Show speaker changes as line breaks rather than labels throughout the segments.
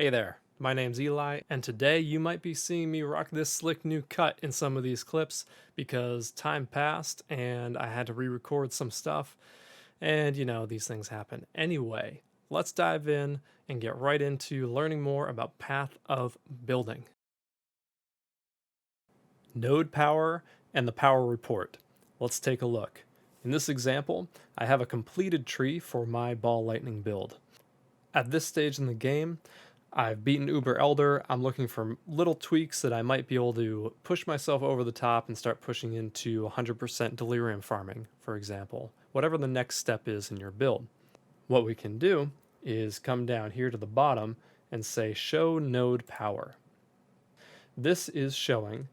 Hey there, my name's Eli, and today you might be seeing me rock this slick new cut in some of these clips because time passed and I had to re-record some stuff, and these things happen. Anyway, let's dive in and get right into learning more about path of building. Node power and the power report. Let's take a look. In this example, I have a completed tree for my ball lightning build. At this stage in the game, I've beaten Uber Elder. I'm looking for little tweaks that I might be able to push myself over the top and start pushing into 100% delirium farming, for example. Whatever the next step is in your build. What we can do is come down here to the bottom and say show node power. This is showing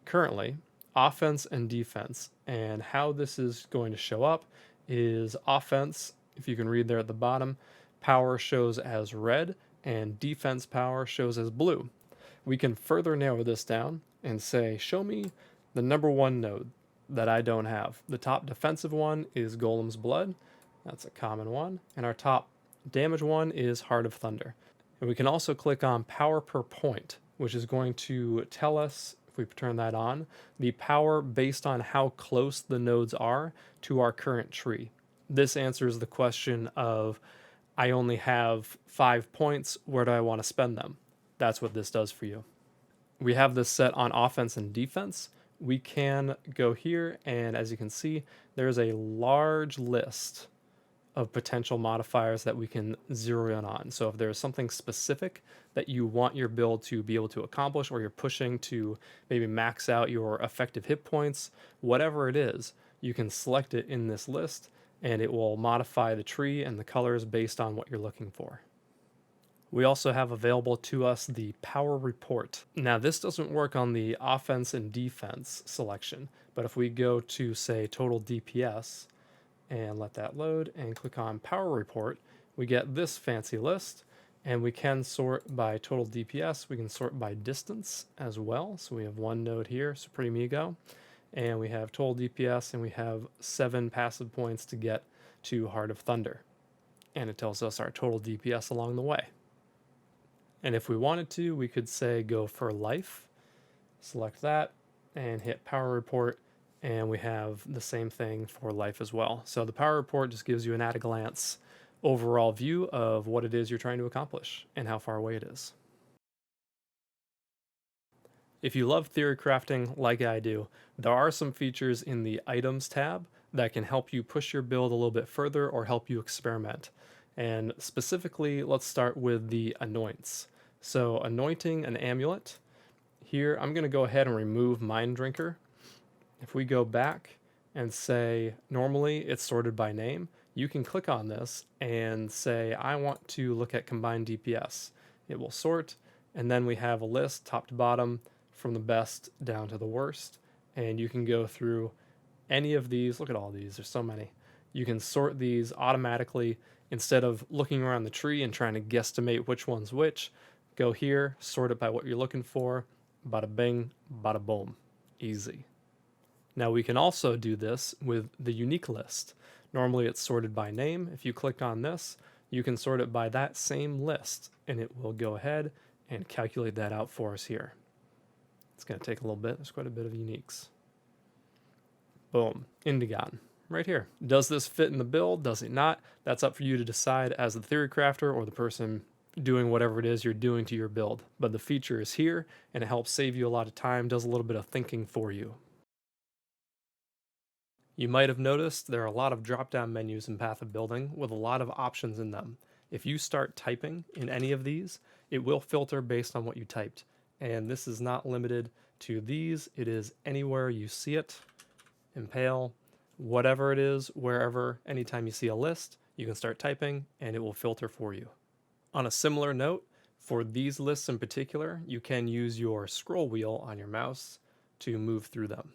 currently offense and defense, and how this is going to show up is offense, if you can read there at the bottom, power shows as red and defense power shows as blue. We can further narrow this down and say, show me the number one node that I don't have. The top defensive one is Golem's Blood. That's a common one. And our top damage one is Heart of Thunder. And we can also click on power per point, which is going to tell us, if we turn that on, the power based on how close the nodes are to our current tree. This answers the question of, I only have 5 points, where do I want to spend them? That's what this does for you. We have this set on offense and defense. We can go here, and as you can see, there's a large list of potential modifiers that we can zero in on. So if there's something specific that you want your build to be able to accomplish, or you're pushing to maybe max out your effective hit points, whatever it is, you can select it in this list, and it will modify the tree and the colors based on what you're looking for. We also have available to us the power report. Now this doesn't work on the offense and defense selection, but if we go to say total DPS and let that load and click on power report, we get this fancy list, and we can sort by total DPS. We can sort by distance as well. So we have one node here, Supremigo, and we have total DPS, and we have 7 passive points to get to Heart of Thunder. And it tells us our total DPS along the way. And if we wanted to, we could say go for life, select that, and hit power report, and we have the same thing for life as well. So the power report just gives you an at-a-glance overall view of what it is you're trying to accomplish and how far away it is. If you love theory crafting like I do, there are some features in the items tab that can help you push your build a little bit further or help you experiment. And specifically, let's start with the anoints. So anointing an amulet. Here, I'm going to go ahead and remove Mind Drinker. If we go back and say, normally it's sorted by name, you can click on this and say, I want to look at combined DPS. It will sort, and then we have a list top to bottom from the best down to the worst, and you can go through any of these. Look at all these, there's so many. You can sort these automatically instead of looking around the tree and trying to guesstimate which one's which. Go here, sort it by what you're looking for, bada bing, bada boom, easy. Now we can also do this with the unique list. Normally it's sorted by name. If you click on this, you can sort it by that same list, and it will go ahead and calculate that out for us here. It's going to take a little bit. There's quite a bit of uniques. Boom. Indigon. Right here. Does this fit in the build? Does it not? That's up for you to decide as the theory crafter or the person doing whatever it is you're doing to your build. But the feature is here, and it helps save you a lot of time, does a little bit of thinking for you. You might have noticed there are a lot of drop-down menus in Path of Building with a lot of options in them. If you start typing in any of these, it will filter based on what you typed. And this is not limited to these. It is anywhere you see it, impale, whatever it is, wherever, anytime you see a list, you can start typing and it will filter for you. On a similar note, for these lists in particular, you can use your scroll wheel on your mouse to move through them.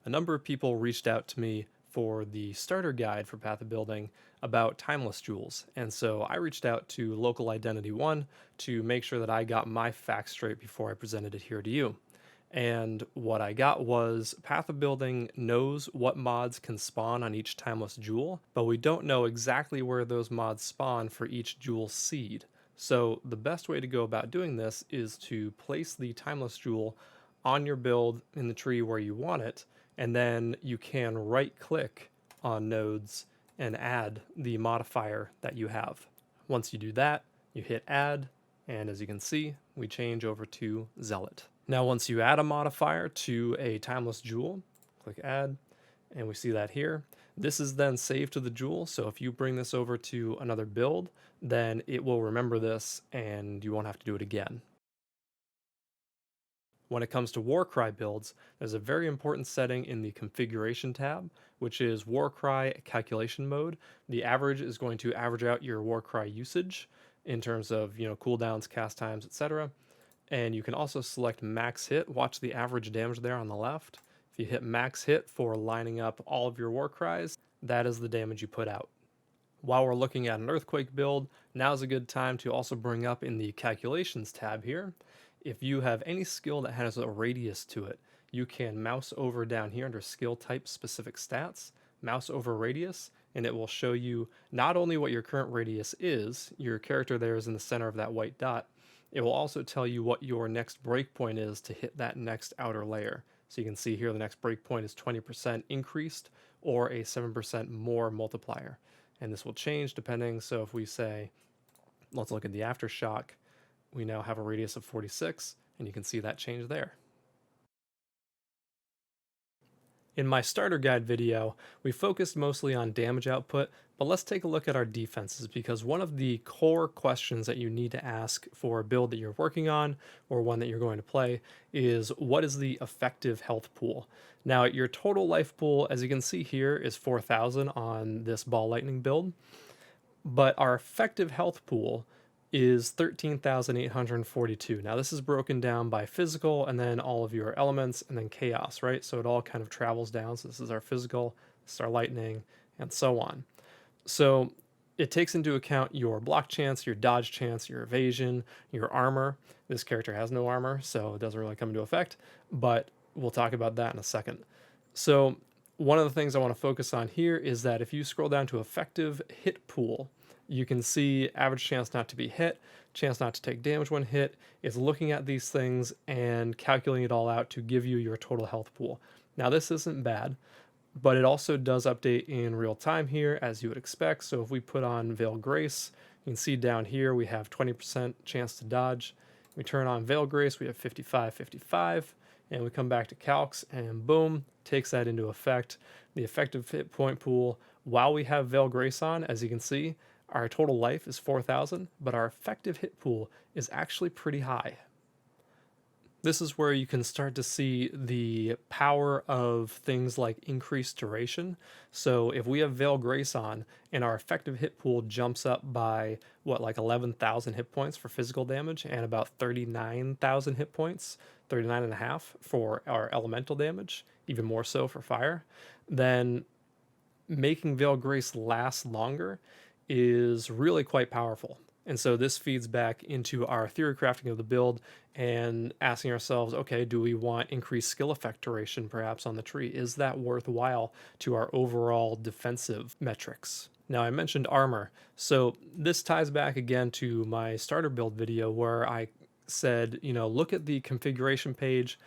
A number of people reached out to me for the starter guide for Path of Building about timeless jewels, and so I reached out to Local Identity 1 to make sure that I got my facts straight before I presented it here to you. And what I got was Path of Building knows what mods can spawn on each timeless jewel, but we don't know exactly where those mods spawn for each jewel seed. So the best way to go about doing this is to place the timeless jewel on your build in the tree where you want it, and then you can right click on nodes and add the modifier that you have. Once you do that, you hit add, and as you can see, we change over to Zealot. Now, once you add a modifier to a timeless jewel, click add, and we see that here. This is then saved to the jewel, so if you bring this over to another build, then it will remember this and you won't have to do it again. When it comes to Warcry builds, there's a very important setting in the configuration tab, which is Warcry calculation mode. The average is going to average out your Warcry usage in terms of, cooldowns, cast times, etc. And you can also select max hit. Watch the average damage there on the left. If you hit max hit for lining up all of your Warcries, that is the damage you put out. While we're looking at an Earthquake build, now's a good time to also bring up in the Calculations tab here. If you have any skill that has a radius to it, you can mouse over down here under Skill Type Specific Stats, mouse over Radius, and it will show you not only what your current radius is, your character there is in the center of that white dot, it will also tell you what your next breakpoint is to hit that next outer layer. So you can see here the next breakpoint is 20% increased or a 7% more multiplier. And this will change depending. So if we say, let's look at the Aftershock, we now have a radius of 46, and you can see that change there. In my starter guide video, we focused mostly on damage output, but let's take a look at our defenses, because one of the core questions that you need to ask for a build that you're working on or one that you're going to play is, what is the effective health pool? Now, your total life pool, as you can see here, is 4,000 on this ball lightning build, but our effective health pool is 13,842. Now this is broken down by physical and then all of your elements and then chaos, right? So it all kind of travels down. So this is our physical, this is our lightning, and so on. So it takes into account your block chance, your dodge chance, your evasion, your armor. This character has no armor, so it doesn't really come into effect, but we'll talk about that in a second. So one of the things I want to focus on here is that if you scroll down to effective hit pool, you can see average chance not to be hit, chance not to take damage when hit. It's looking at these things and calculating it all out to give you your total health pool. Now this isn't bad, but it also does update in real time here, as you would expect. So if we put on Veil Grace, you can see down here we have 20% chance to dodge. We turn on Veil Grace, we have 55-55, and we come back to calcs and boom, takes that into effect. The effective hit point pool, while we have Veil Grace on, as you can see, our total life is 4,000, but our effective hit pool is actually pretty high. This is where you can start to see the power of things like increased duration. So if we have Veil Grace on and our effective hit pool jumps up by, like 11,000 hit points for physical damage and about 39,000 hit points, 39.5 for our elemental damage, even more so for fire, then making Veil Grace last longer is really quite powerful. And so this feeds back into our theory crafting of the build and asking ourselves, okay, do we want increased skill effect duration perhaps on the tree? Is that worthwhile to our overall defensive metrics? Now, I mentioned armor. So this ties back again to my starter build video where I said, look at the configuration page,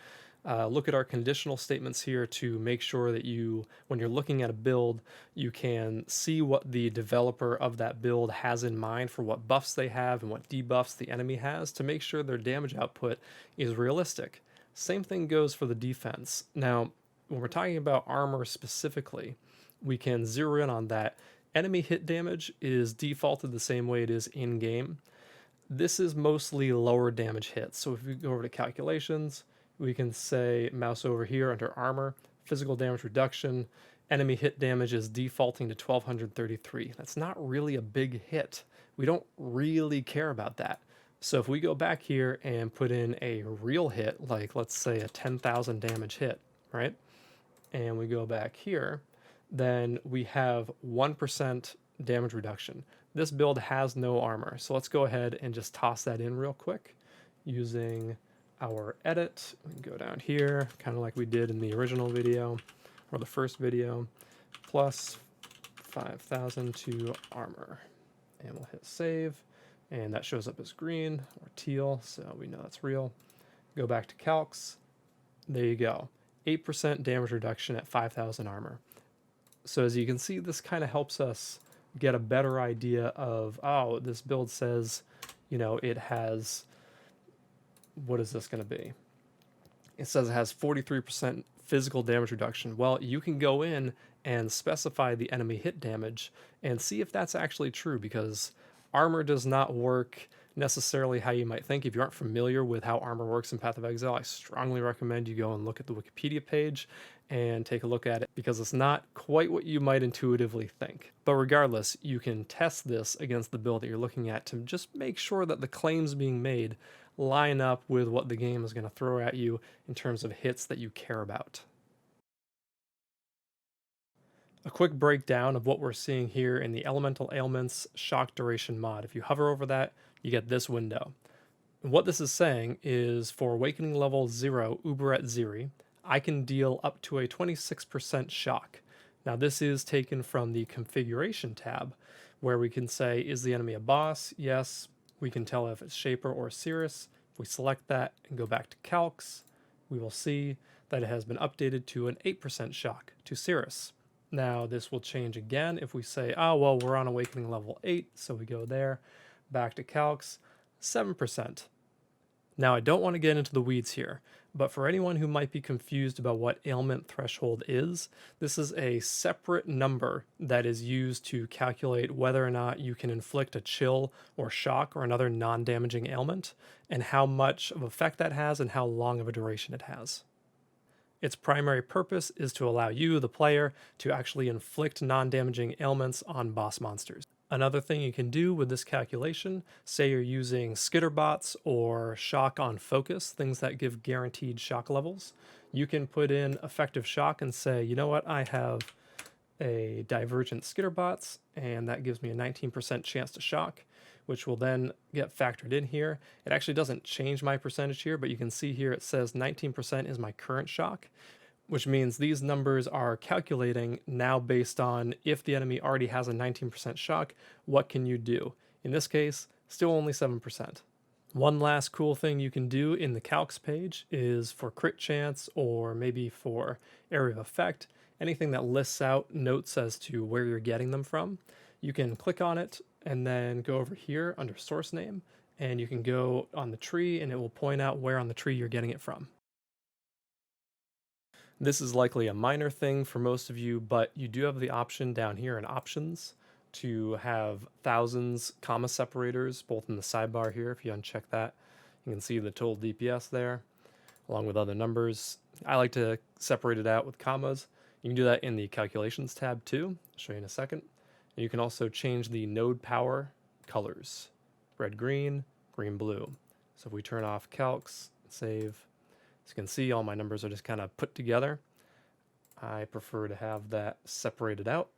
look at our conditional statements here to make sure that when you're looking at a build, you can see what the developer of that build has in mind for what buffs they have and what debuffs the enemy has to make sure their damage output is realistic. Same thing goes for the defense. Now, when we're talking about armor specifically, we can zero in on that. Enemy hit damage is defaulted the same way it is in-game. This is mostly lower damage hits. So if we go over to calculations, we can say mouse over here under armor, physical damage reduction, enemy hit damage is defaulting to 1233. That's not really a big hit. We don't really care about that. So if we go back here and put in a real hit, like let's say a 10,000 damage hit, right? And we go back here, then we have 1% damage reduction. This build has no armor. So let's go ahead and just toss that in real quick using our edit. We can go down here, kind of like we did in the original video, or the first video, plus 5,000 to armor. And we'll hit save, and that shows up as green or teal, so we know that's real. Go back to calcs. There you go. 8% damage reduction at 5,000 armor. So as you can see, this kind of helps us get a better idea of, oh, this build says, you know, it has, what is this going to be? It says it has 43% physical damage reduction. Well, you can go in and specify the enemy hit damage and see if that's actually true, because armor does not work necessarily how you might think. If you aren't familiar with how armor works in Path of Exile, I strongly recommend you go and look at the Wikipedia page and take a look at it, because it's not quite what you might intuitively think. But regardless, you can test this against the build that you're looking at to just make sure that the claims being made line up with what the game is going to throw at you in terms of hits that you care about. A quick breakdown of what we're seeing here in the Elemental Ailments Shock Duration mod. If you hover over that, you get this window. And what this is saying is for Awakening level 0 Uberet Ziri, I can deal up to a 26% shock. Now this is taken from the Configuration tab, where we can say, is the enemy a boss? Yes. We can tell if it's Shaper or Cirrus. If we select that and go back to Calcs, we will see that it has been updated to an 8% shock to Cirrus. Now this will change again if we say, oh, well, we're on Awakening level 8, so we go there, back to Calcs, 7%. Now I don't want to get into the weeds here, but for anyone who might be confused about what ailment threshold is, this is a separate number that is used to calculate whether or not you can inflict a chill or shock or another non-damaging ailment, and how much of effect that has and how long of a duration it has. Its primary purpose is to allow you, the player, to actually inflict non-damaging ailments on boss monsters. Another thing you can do with this calculation, say you're using skitterbots or shock on focus, things that give guaranteed shock levels, you can put in effective shock and say, you know what, I have a divergent skitterbots, and that gives me a 19% chance to shock, which will then get factored in here. It actually doesn't change my percentage here, but you can see here it says 19% is my current shock, which means these numbers are calculating now based on if the enemy already has a 19% shock, what can you do? In this case, still only 7%. One last cool thing you can do in the calcs page is for crit chance, or maybe for area of effect, anything that lists out notes as to where you're getting them from. You can click on it and then go over here under source name, and you can go on the tree and it will point out where on the tree you're getting it from. This is likely a minor thing for most of you, but you do have the option down here in options to have thousands comma separators, both in the sidebar here. If you uncheck that, you can see the total DPS there, along with other numbers. I like to separate it out with commas. You can do that in the calculations tab too. I'll show you in a second. And you can also change the node power colors, red, green, green, blue. So if we turn off calcs, save, as you can see, all my numbers are just kind of put together. I prefer to have that separated out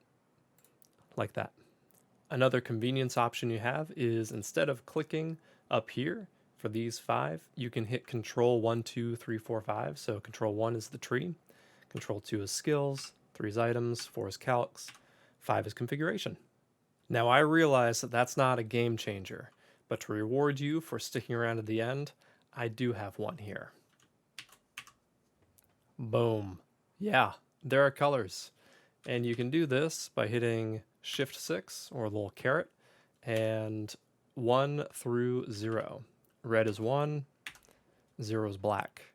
like that. Another convenience option you have is, instead of clicking up here for these 5, you can hit Control 1, 2, 3, 4, 5. So Control 1 is the tree, Control 2 is skills, 3 is items, 4 is calcs, 5 is configuration. Now I realize that that's not a game changer, but to reward you for sticking around to the end, I do have one here. Boom. Yeah, there are colors. And you can do this by hitting Shift 6 or a little caret and 1 through 0. Red is 1, 0 is black.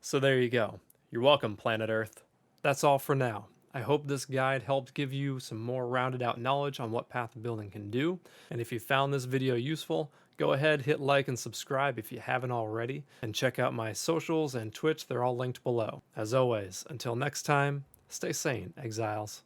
So there you go. You're welcome, Planet Earth. That's all for now. I hope this guide helped give you some more rounded out knowledge on what path building can do. And if you found this video useful, go ahead, hit like and subscribe if you haven't already, and check out my socials and Twitch. They're all linked below. As always, until next time, stay sane, Exiles.